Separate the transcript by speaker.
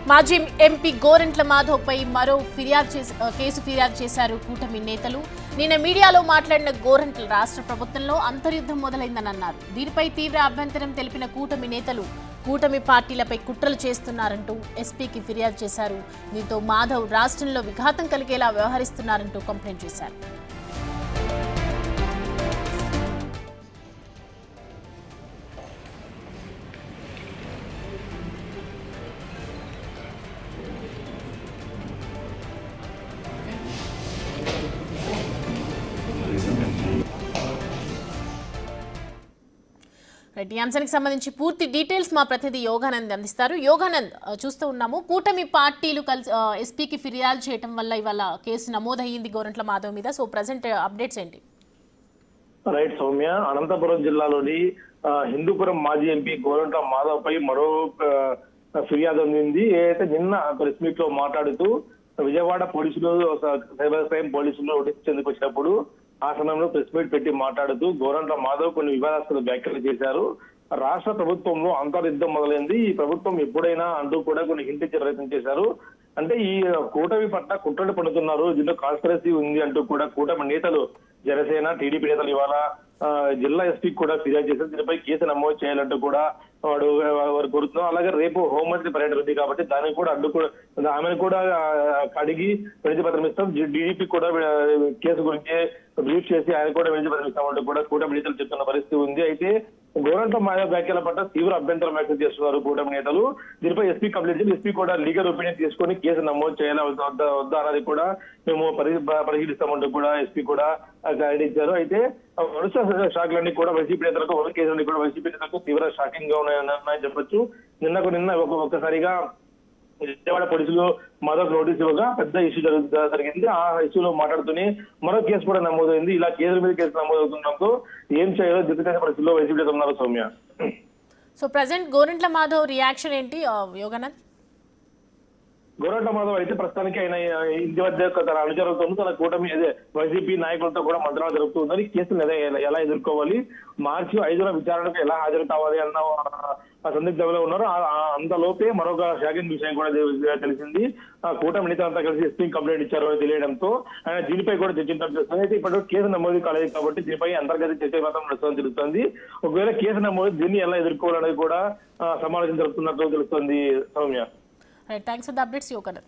Speaker 1: మాజీ ఎంపీ గోరంట్ల మాధవ్పై మరో కేసు ఫిర్యాదు చేశారు కూటమి నేతలు. నిన్న మీడియాలో మాట్లాడిన గోరంట్ల రాష్ట్ర ప్రభుత్వంలో అంతర్యుద్ధం మొదలైందని అన్నారు. దీనిపై తీవ్ర అభ్యంతరం తెలిపిన కూటమి నేతలు కూటమి పార్టీలపై కుట్రలు చేస్తున్నారంటూ ఎస్పీకి ఫిర్యాదు చేశారు. దీంతో మాధవ్ రాష్ట్రంలో విఘాతం కలిగేలా వ్యవహరిస్తున్నారంటూ కంప్లైంట్ చేశారు. ఈ అంశానికి సంబంధించి పూర్తి డీటెయిల్స్ మా ప్రతినిధి యోగానంద్ అందిస్తారు. యోగానంద్, చూస్తూ ఉన్నాము కూటమి పార్టీలు కలిసి ఎస్పీకి ఫిర్యాదు చేయడం వల్ల ఇవాళ కేసు నమోదయ్యింది గోరంట్ల మాధవ్ మీద. సో ప్రజెంట్ అప్డేట్స్ ఏంటి?
Speaker 2: రైట్ సౌమ్య, అనంతపురం జిల్లాలోని హిందూపురం మాజీ ఎంపీ గోరంట్ల మాధవ్ పై మరో ఫిర్యాదు అందింది. ఏదైతే నిన్న ప్రెస్ మీట్ లో మాట్లాడుతూ విజయవాడ పోలీసులు సైబర్ క్రైమ్ పోలీసులు నోటీస్ చెందుకు వచ్చినప్పుడు ఆ సమయంలో ప్రెస్ మీట్ పెట్టి మాట్లాడుతూ గోరంట్ల మాధవ్ కొన్ని వివాదాస్పద వ్యాఖ్యలు చేశారు. రాష్ట్ర ప్రభుత్వంలో అంతర్యుద్ధం మొదలైంది, ఈ ప్రభుత్వం ఎప్పుడైనా అంటూ కూడా కొన్ని హింట్ ఇచ్చే ప్రయత్నం చేశారు. అంటే ఈ కూటమి పట్ల కుట్రలు పడుతున్నారు, దీంట్లో కాన్స్పిరసీ ఉంది అంటూ కూడా కూటమి నేతలు జనసేన టీడీపీ నేతలు ఇవాళ జిల్లా ఎస్పీకి కూడా ఫిర్యాదు చేశారు. దీనిపై కేసు నమోదు చేయాలంటూ కూడా వారు కోరుతున్నారు. అలాగే రేపు హోంమంత్రి పర్యటన ఉంది కాబట్టి దానికి కూడా ఆమెను కూడా అడిగి వినతి పత్రం ఇస్తాం, డీడీపీ కూడా కేసు గురించి బ్రీఫ్ చేసి ఆయన కూడా వినతి పత్రం ఇస్తామంటూ కూడా కూటమి నేతలు చెప్తున్న పరిస్థితి ఉంది. అయితే గోరంట్ల మాధవ్ వ్యాఖ్యల పట్ల తీవ్ర అభ్యంతరం వ్యక్తం చేస్తున్నారు కూటమి నేతలు. దీనిపై ఎస్పీ కంప్లైంట్ చేసి ఎస్పీ కూడా లీగల్ ఒపీనియన్ తీసుకొని కేసు నమోదు చేయాలా వద్దా అన్నది కూడా మేము పరిశీలిస్తామంటూ కూడా ఎస్పీ కూడా గైడ్ ఇచ్చారు. అయితే వరుస షాక్లన్నీ కూడా వైసీపీ నేతలకు వరుస కేసులన్నీ కూడా వైసీపీ నేతలకు తీవ్ర షాకింగ్ గా ఉన్నాయని చెప్పొచ్చు. నిన్న ఒక్కసారిగా విజయవాడ పోలీసులు మాధవ్ నోటీస్ ఇవ్వగా పెద్ద ఇష్యూ జరిగింది. ఆ ఇష్యూలో మాట్లాడుతూనే మరో కేసు కూడా నమోదైంది. ఇలా కేసుల మీద కేసు నమోదవుతుండడంతో ఏం చేయాలో దిక్కుతేనే పరిస్థితుల్లో వైసీపీ నేతలు ఉన్నారు Soumya.
Speaker 1: So present Gorantla Madhav reaction ఏంటి యోగానంద్?
Speaker 2: గోరంట్ల మాధవ్ అయితే ప్రస్తుతానికి ఆయన ఇంటి వద్ద తన అనుచరులతో తన కూటమి వైసీపీ నాయకులతో కూడా మంత్రాలు జరుగుతుందని కేసులు ఎలా ఎదుర్కోవాలి, మార్చి 5న విచారణకు ఎలా హాజరు కావాలి అన్న సందిగ్ధంలో ఉన్నారు. అంతలోపే మరొక షాకింగ్ విషయం కూడా తెలిసింది. కూటమి నేతలంతా కలిసి ఎస్పీ కంప్లైంట్ ఇచ్చారు అని తెలియడంతో ఆయన దీనిపై కూడా చర్చించడం చేస్తుంది. అయితే ఇప్పటివరకు కేసు నమోదు కాలేదు కాబట్టి దీనిపై అంతర్గత చర్చ మాత్రం నడుస్తుందని తెలుస్తుంది. ఒకవేళ కేసు నమోదు దీన్ని ఎలా ఎదుర్కోవాలనేది కూడా సమాలోచన జరుగుతున్నట్టు తెలుస్తుంది Soumya.
Speaker 1: Thanks for the updates Yoganand.